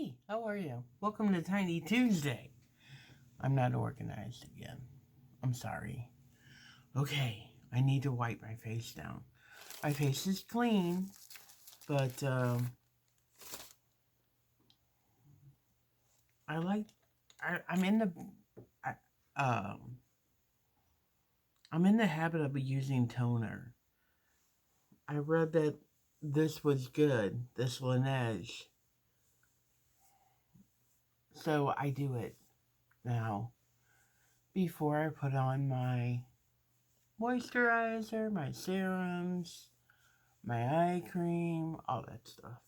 Hey, how are you? Welcome to Tiney Tuesday. I'm not organized again. I'm sorry. Okay, I need to wipe my face down. My face is clean, but I'm in the I, um I'm in the habit of using toner. I read that this was good, this Laneige, so I do it now before I put on my moisturizer, my serums, my eye cream, all that stuff.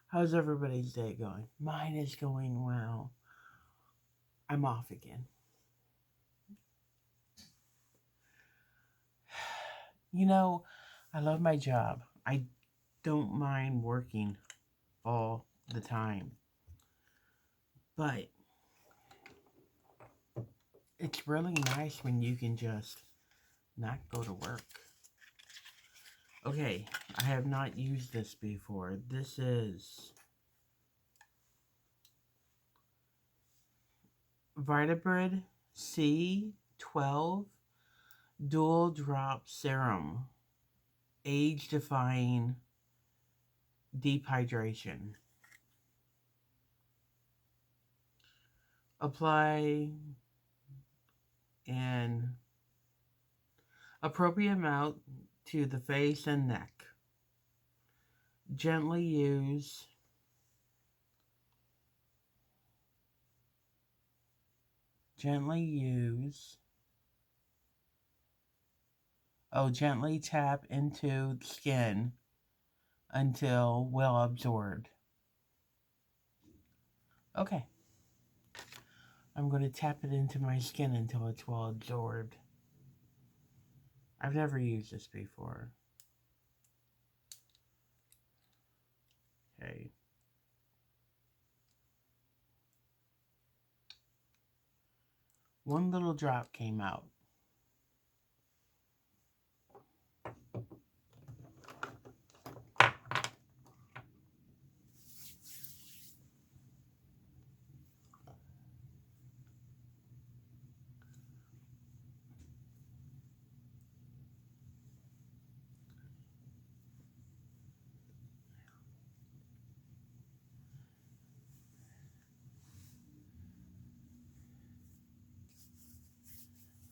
How's everybody's day going? Mine is going well. I'm off again. You know, I love my job. I don't mind working all the time. But it's really nice when you can just not go to work. Okay, I have not used this before. This is Vitabrid C12 Dual Drop Serum. Age defying deep hydration. Apply an appropriate amount to the face and neck. Gently use gently tap into skin until well absorbed. Okay. I'm going to tap it into my skin until it's well absorbed. I've never used this before. Okay. One little drop came out.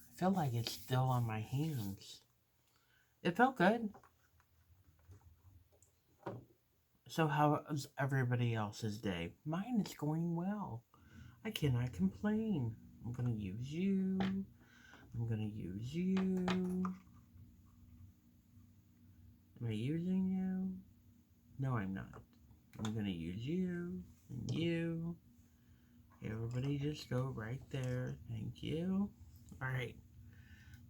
I feel like it's still on my hands. It felt good. So how's everybody else's day? Mine is going well. I cannot complain. I'm going to use you. I'm going to use you. Am I using you? No, I'm not. I'm going to use you and you. Everybody just go right there. Thank you. Alright.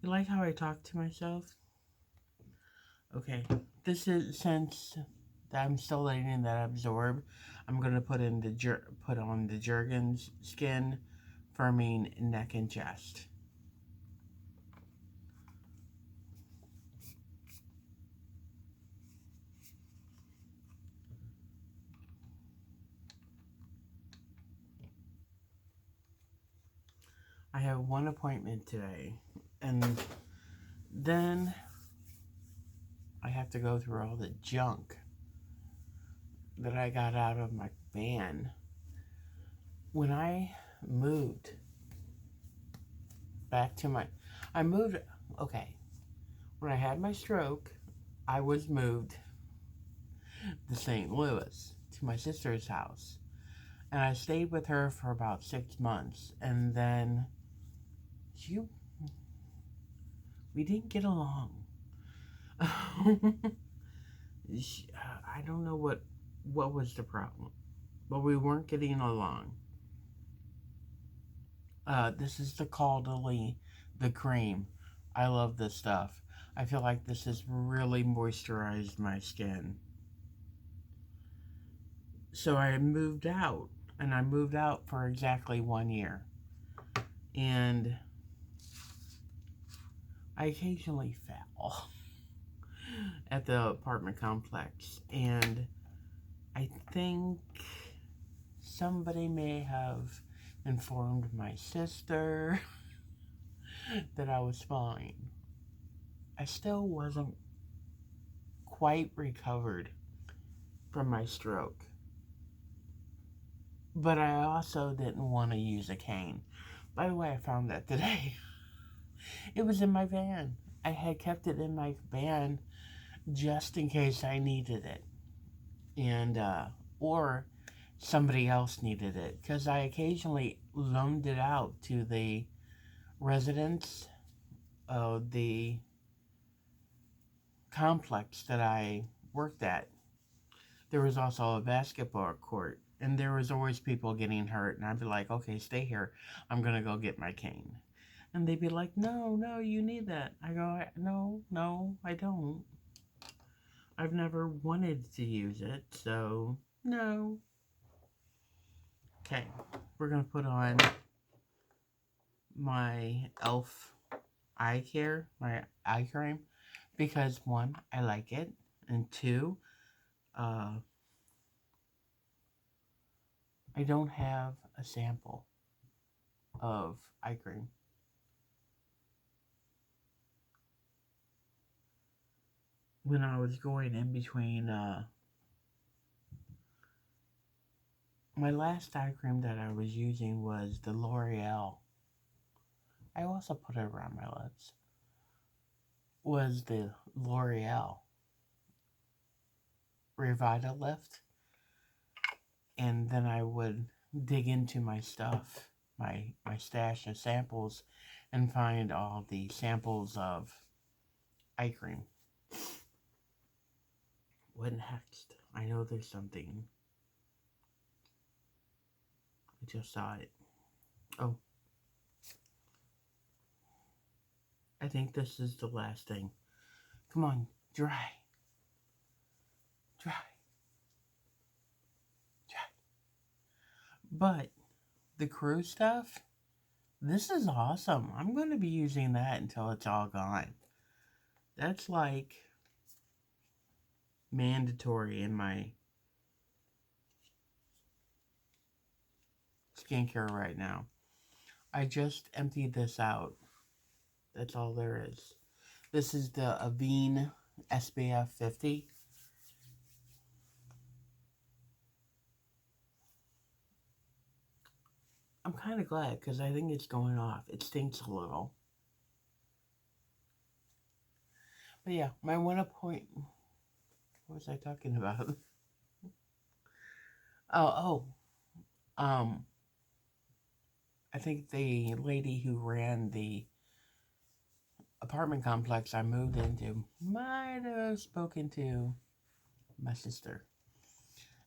You like how I talk to myself? Okay. This is, since I'm still letting that absorb, I'm going to put on the Jergens Skin Firming Neck and Chest. I have one appointment today, and then I have to go through all the junk that I got out of my van. When I moved back to when I had my stroke, I was moved to St. Louis, to my sister's house. And I stayed with her for about 6 months, and then we didn't get along. I don't know what was the problem, but we weren't getting along. This is the Caudalie, the cream. I love this stuff. I feel like this has really moisturized my skin. So I moved out, and I moved out for exactly 1 year. And I occasionally fell at the apartment complex, and I think somebody may have informed my sister that I was fine. I still wasn't quite recovered from my stroke. But I also didn't want to use a cane. By the way, I found that today. It was in my van. I had kept it in my van just in case I needed it. And, or somebody else needed it. Because I occasionally loaned it out to the residents of the complex that I worked at. There was also a basketball court, and there was always people getting hurt, and I'd be like, okay, stay here. I'm going to go get my cane. And they'd be like, no, you need that. I go, no, I don't. I've never wanted to use it, so no. Okay, we're going to put on my e.l.f. eye care, my eye cream, because one, I like it, and two, I don't have a sample of eye cream. When I was going in between, my last eye cream that I was using was the L'Oreal. I also put it around my lips. Was the L'Oreal Revitalift. And then I would dig into my stuff, my stash of samples, and find all the samples of eye cream. What next? I know there's something. I just saw it. Oh. I think this is the last thing. Come on, dry. But the crew stuff, this is awesome. I'm going to be using that until it's all gone. That's like mandatory in my skincare right now. I just emptied this out. That's all there is. This is the Avene SPF 50. I'm kind of glad because I think it's going off. It stinks a little. But yeah, my what was I talking about? I think the lady who ran the apartment complex I moved into might have spoken to my sister.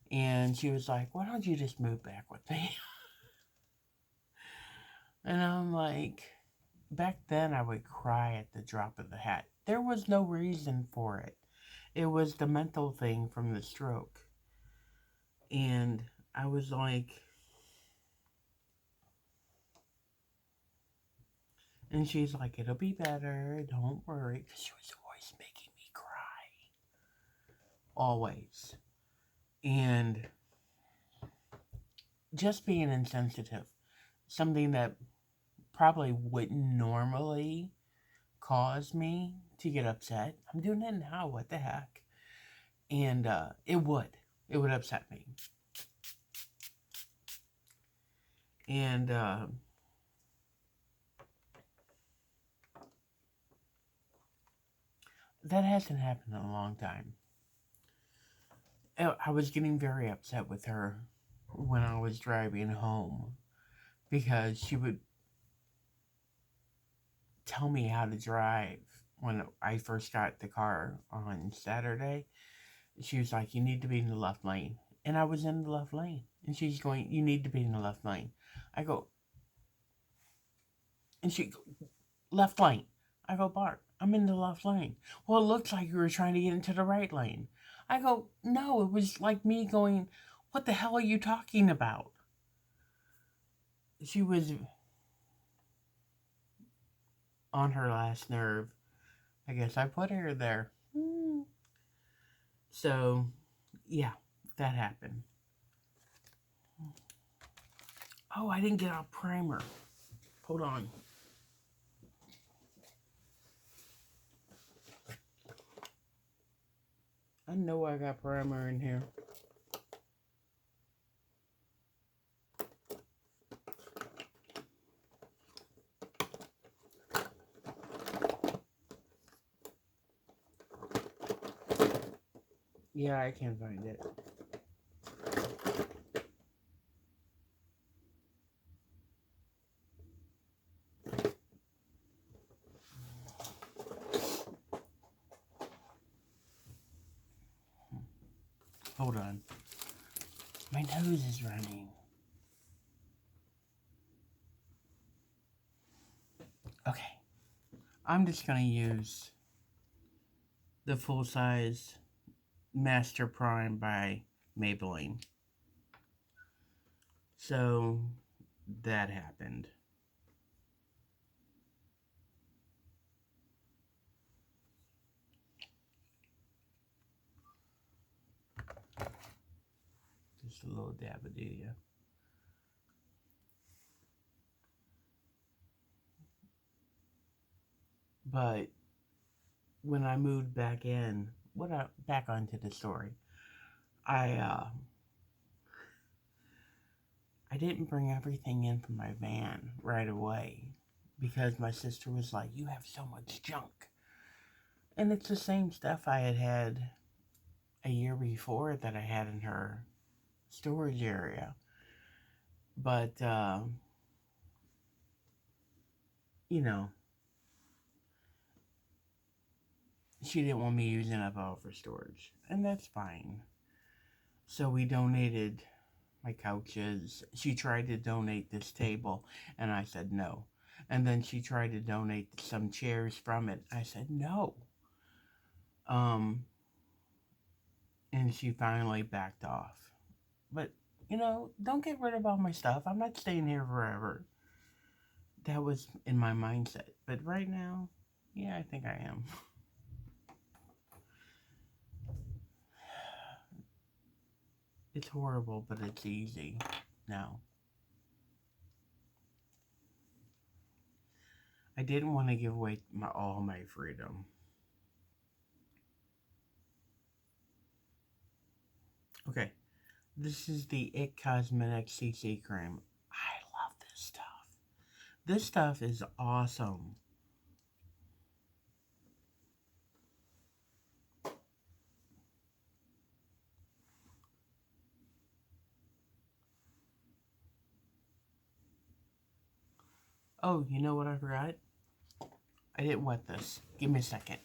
And she was like, why don't you just move back with me? And I'm like, back then I would cry at the drop of the hat. There was no reason for it. It was the mental thing from the stroke. And I was like, and she's like, it'll be better, don't worry. Because she was always making me cry. Always. And just being insensitive. Something that probably wouldn't normally cause me to get upset. I'm doing it now, what the heck? And it would upset me. And that hasn't happened in a long time. I was getting very upset with her when I was driving home because she would tell me how to drive. When I first got the car on Saturday, she was like, you need to be in the left lane. And I was in the left lane. And she's going, you need to be in the left lane. I go, and she go, left lane. I go, Bart, I'm in the left lane. Well, it looks like you were trying to get into the right lane. I go, no, it was like me going, what the hell are you talking about? She was on her last nerve. I guess I put her there. So, yeah, that happened. Oh, I didn't get a primer. Hold on. I know I got primer in here. Yeah, I can't find it. Hold on. My nose is running. Okay. I'm just going to use the full-size Master Prime by Maybelline. So, that happened. Just a little dab of Delia. But when I moved back in, back onto the story, I didn't bring everything in from my van right away because my sister was like, "You have so much junk," and it's the same stuff I had a year before that I had in her storage area, but you know, she didn't want me using up all of her storage, and that's fine. So we donated my couches. She tried to donate this table, and I said no. And then she tried to donate some chairs from it. I said no. Um, and she finally backed off. But, don't get rid of all my stuff. I'm not staying here forever. That was in my mindset. But right now, yeah, I think I am. It's horrible, but it's easy now. I didn't want to give away all my freedom. Okay, this is the It Cosmetics CC cream. I love this stuff. This stuff is awesome. Oh, you know what I forgot? I didn't wet this. Give me a second.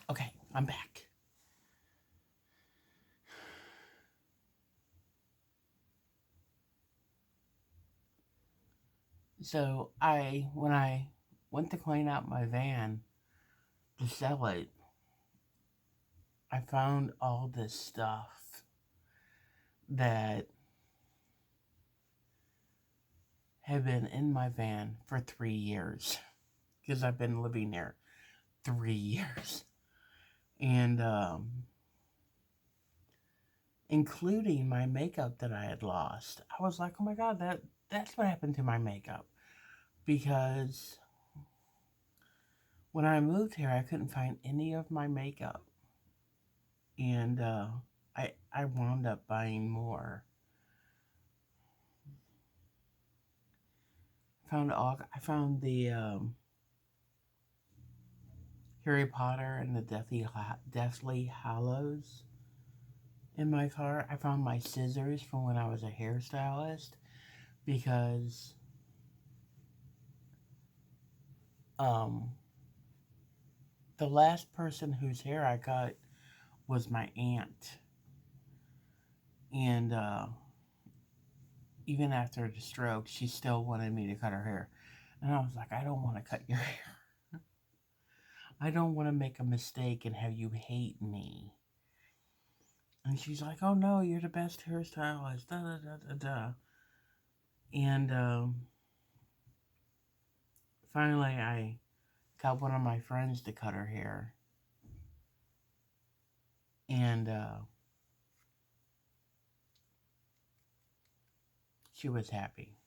Okay, I'm back. So when I went to clean out my van to sell it, I found all this stuff that had been in my van for 3 years. Because I've been living there 3 years. And, including my makeup that I had lost. I was like, oh my god, that's what happened to my makeup. Because when I moved here, I couldn't find any of my makeup. And I wound up buying more. I found the Harry Potter and the Deathly Hallows in my car. I found my scissors from when I was a hairstylist because the last person whose hair I cut was my aunt. And even after the stroke, she still wanted me to cut her hair. And I was like, I don't want to cut your hair. I don't want to make a mistake and have you hate me. And she's like, "Oh no, you're the best hairstylist." Da da da da da. And finally, I got one of my friends to cut her hair, and she was happy.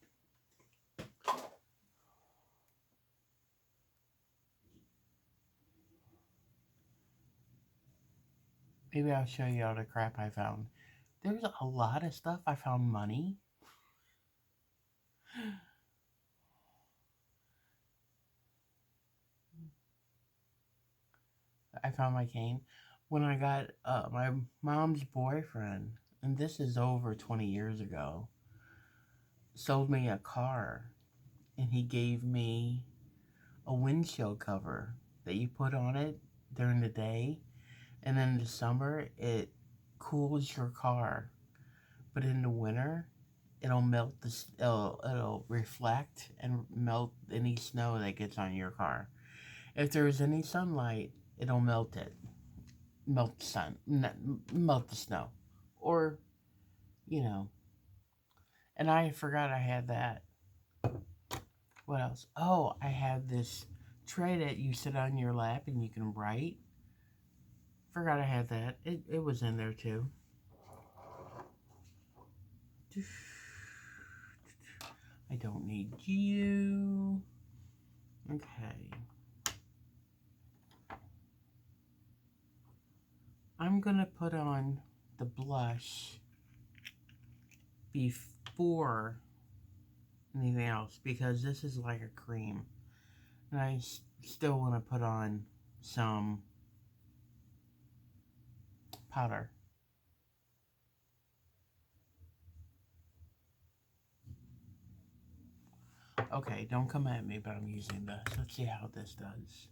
Maybe I'll show you all the crap I found. There's a lot of stuff. I found money. I found my cane. When I got my mom's boyfriend, and this is over 20 years ago, sold me a car, and he gave me a windshield cover that you put on it during the day, and in the summer it cools your car, but in the winter it'll melt it'll reflect and melt any snow that gets on your car. If there's any sunlight, it'll melt it, melt the melt the snow, or you know. And I forgot I had that. What else? Oh, I had this tray that you sit on your lap and you can write. Forgot I had that. It was in there too. I don't need you. Okay. I'm gonna put on the blush before anything else because this is like a cream. And I still want to put on some powder. Okay, don't come at me, but I'm using this. Let's see how this does.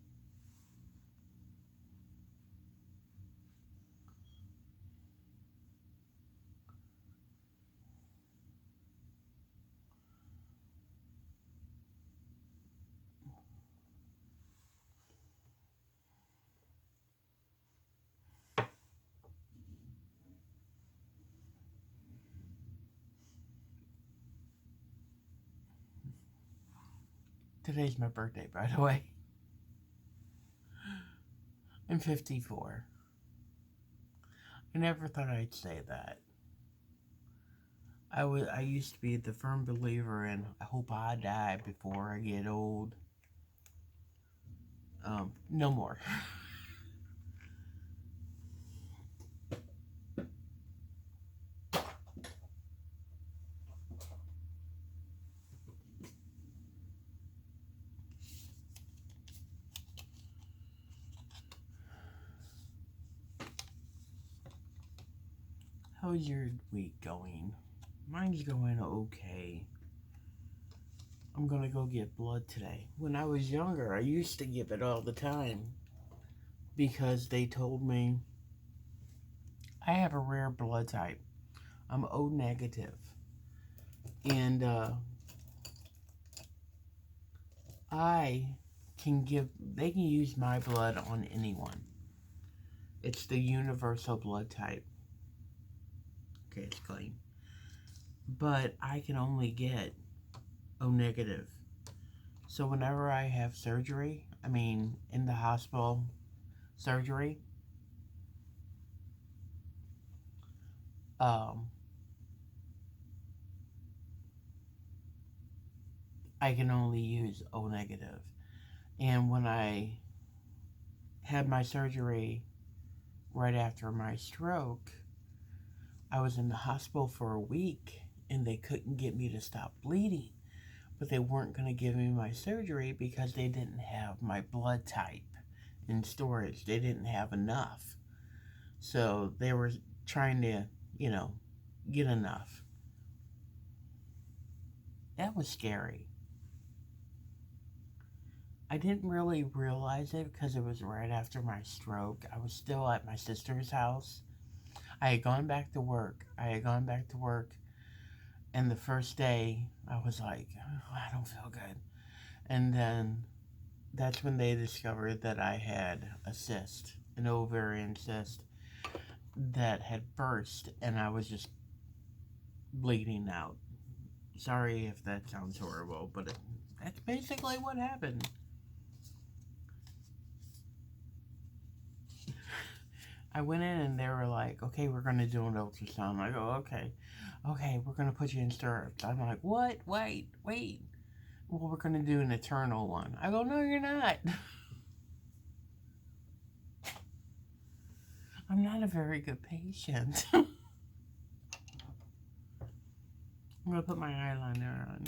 Today's my birthday, by the way. I'm 54. I never thought I'd say that. I used to be the firm believer in I hope I die before I get old. No more. How's your week going? Mine's going okay. I'm gonna go get blood today. When I was younger, I used to give it all the time because they told me I have a rare blood type. I'm O negative. And they can use my blood on anyone. It's the universal blood type. Okay, it's clean. But I can only get O negative. So whenever I have surgery, in the hospital surgery, I can only use O negative. And when I had my surgery right after my stroke, I was in the hospital for a week and they couldn't get me to stop bleeding. But they weren't going to give me my surgery because they didn't have my blood type in storage. They didn't have enough. So they were trying to, get enough. That was scary. I didn't really realize it because it was right after my stroke. I was still at my sister's house. I had gone back to work. And the first day, I was like, oh, I don't feel good. And then that's when they discovered that I had a cyst, an ovarian cyst. that had burst, and I was just bleeding out. Sorry if that sounds horrible, but that's basically what happened. I went in and they were like, okay, we're going to do an ultrasound. I go, okay. Okay, we're going to put you in stirrups. I'm like, what? Wait. Well, we're going to do an eternal one. I go, no, you're not. I'm not a very good patient. I'm going to put my eyeliner on.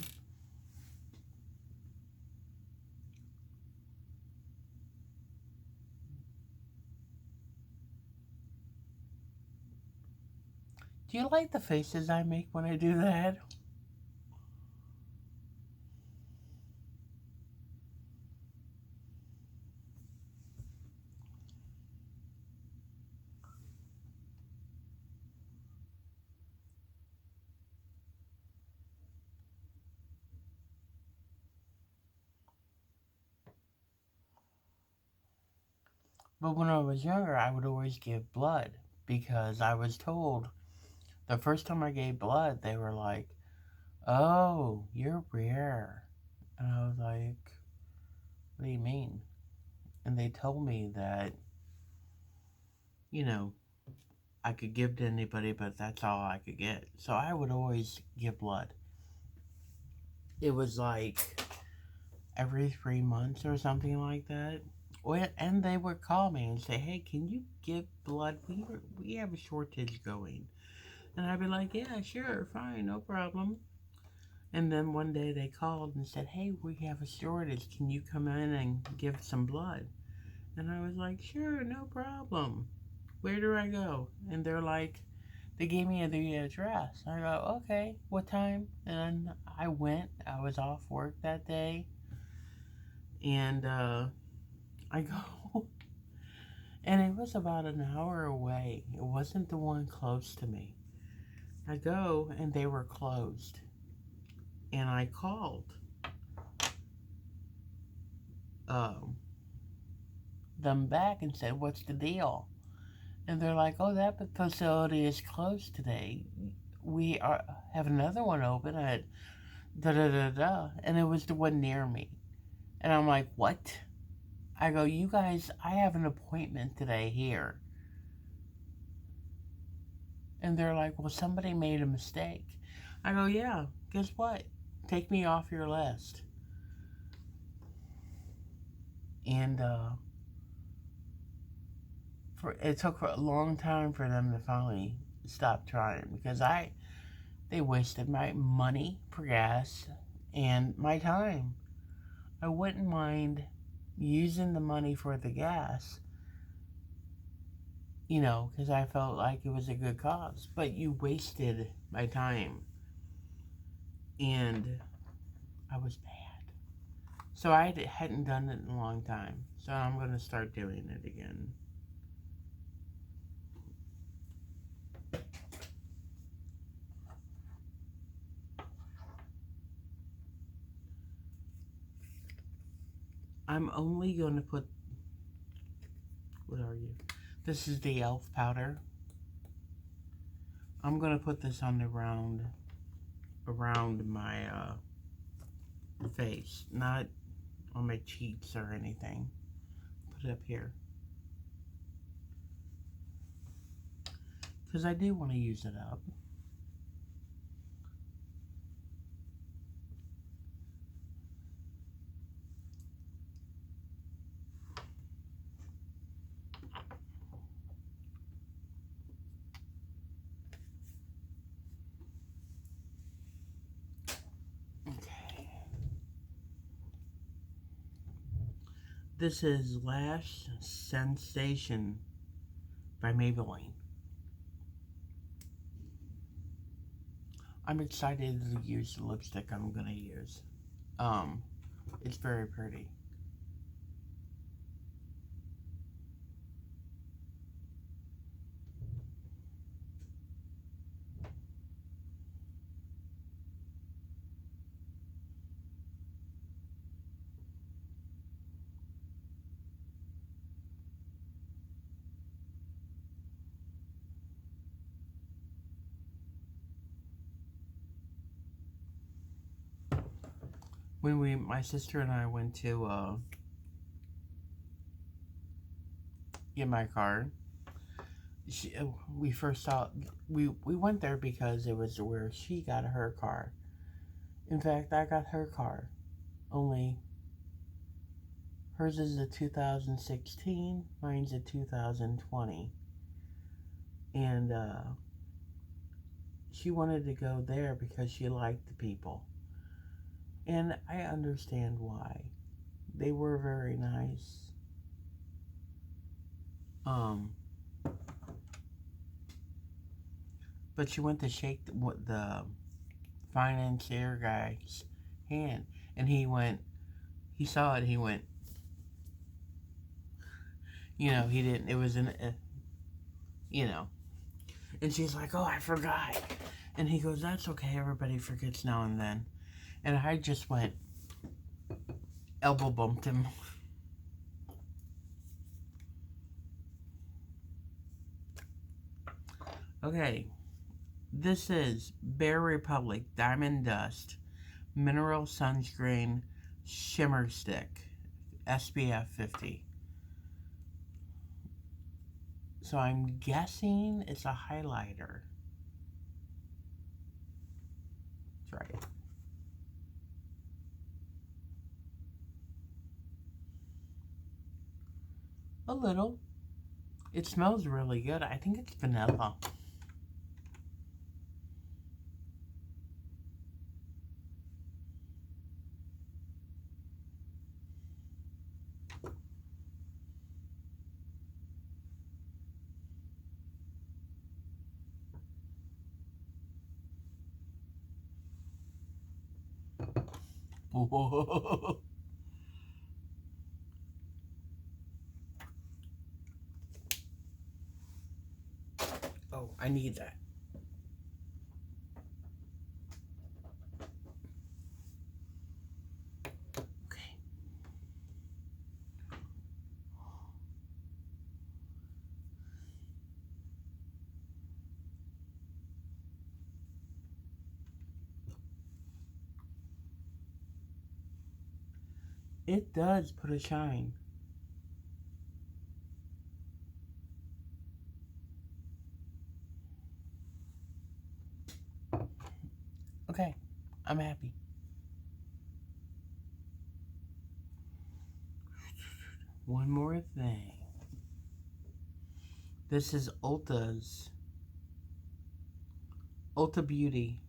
Do you like the faces I make when I do that? But when I was younger, I would always give blood because I was told the first time I gave blood, they were like, oh, you're rare. And I was like, what do you mean? And they told me that, you know, I could give to anybody, but that's all I could get. So I would always give blood. It was like every 3 months or something like that. And they would call me and say, hey, can you give blood? We have a shortage going. And I'd be like, yeah, sure, fine, no problem. And then one day they called and said, hey, we have a shortage. Can you come in and give some blood? And I was like, sure, no problem. Where do I go? And they're like, they gave me the address. I go, okay, what time? And I went. I was off work that day. And I go, and it was about an hour away. It wasn't the one close to me. I go, and they were closed. And I called um, them back and said, what's the deal? And they're like, oh, that facility is closed today. We have another one open at da da da da. And it was the one near me. And I'm like, what? I go, you guys, I have an appointment today here. And they're like, well, somebody made a mistake. I go, yeah, guess what? Take me off your list. And it took a long time for them to finally stop trying because they wasted my money for gas and my time. I wouldn't mind using the money for the gas, because I felt like it was a good cause. But you wasted my time, and I was mad. So I hadn't done it in a long time. So I'm going to start doing it again. I'm only going to put, what are you? This is the elf powder. I'm going to put this on the around my face, not on my cheeks or anything. Put it up here. Because I do want to use it up. Okay. This is Lash Sensation by Maybelline. I'm excited to use the lipstick I'm going to use. It's very pretty. when my sister and I went to get my car, we first saw, we went there because it was where she got her car. In fact, I got her car, only hers is a 2016, mine's a 2020. And she wanted to go there because she liked the people. And I understand why. They were very nice. But she went to shake the financier guy's hand. And he saw it, he went, he didn't, it was and she's like, oh, I forgot. And he goes, that's okay, everybody forgets now and then. And I just went, elbow bumped him. Okay, this is Bare Republic Diamond Dust Mineral Sunscreen Shimmer Stick, SPF 50. So I'm guessing it's a highlighter. Try it. A little. It smells really good. I think it's vanilla. Whoa. Oh, I need that. Okay. It does put a shine. Okay, I'm happy. One more thing. This is Ulta Beauty.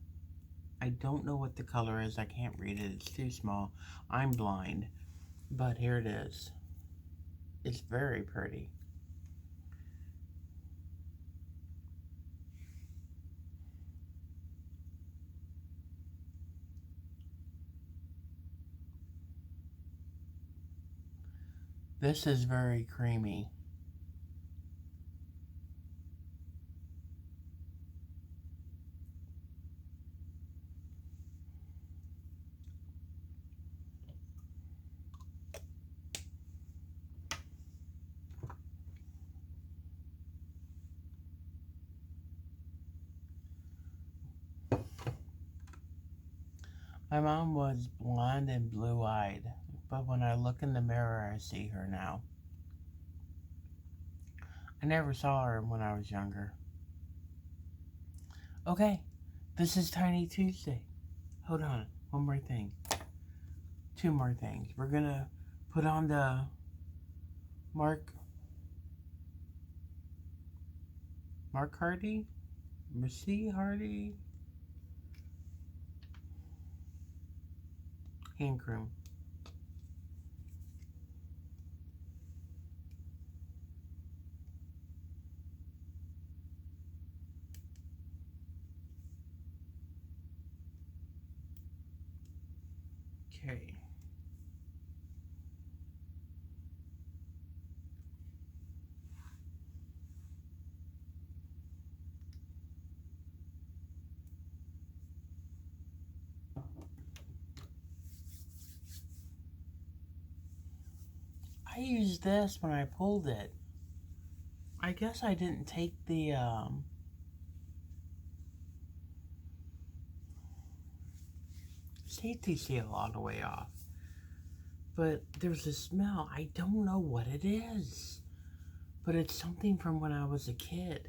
I don't know what the color is. I can't read it. It's too small. I'm blind. But here it is. It's very pretty. This is very creamy. My mom was blonde and blue-eyed, but when I look in the mirror, I see her now. I never saw her when I was younger. Okay, this is Tiney Tuesday. Hold on, one more thing. Two more things. We're gonna put on the Mark Hardy? Mercy Hardy? Hand cream. Okay. I used this when I pulled it. I guess I didn't take the safety seal all the way off. But there's a smell. I don't know what it is. But it's something from when I was a kid.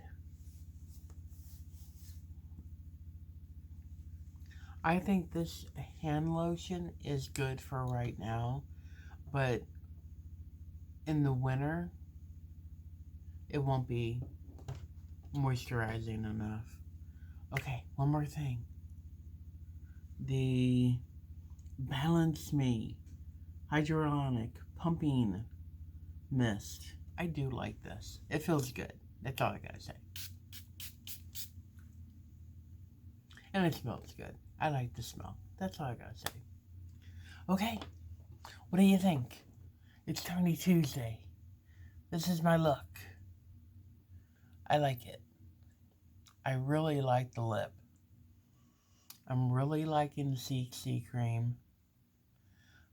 I think this hand lotion is good for right now. But in the winter, it won't be moisturizing enough. Okay, one more thing. The Balance Me Hyaluronic Pumping Mist. I do like this. It feels good. That's all I gotta say. And it smells good. I like the smell. That's all I gotta say. Okay, what do you think? It's Tiney Tuesday. This is my look. I like it. I really like the lip. I'm really liking the CC cream.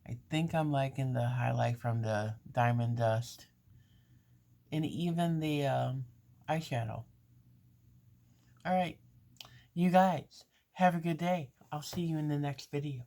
I think I'm liking the highlight from the Diamond Dust. And even the eyeshadow. Alright, you guys, have a good day. I'll see you in the next video.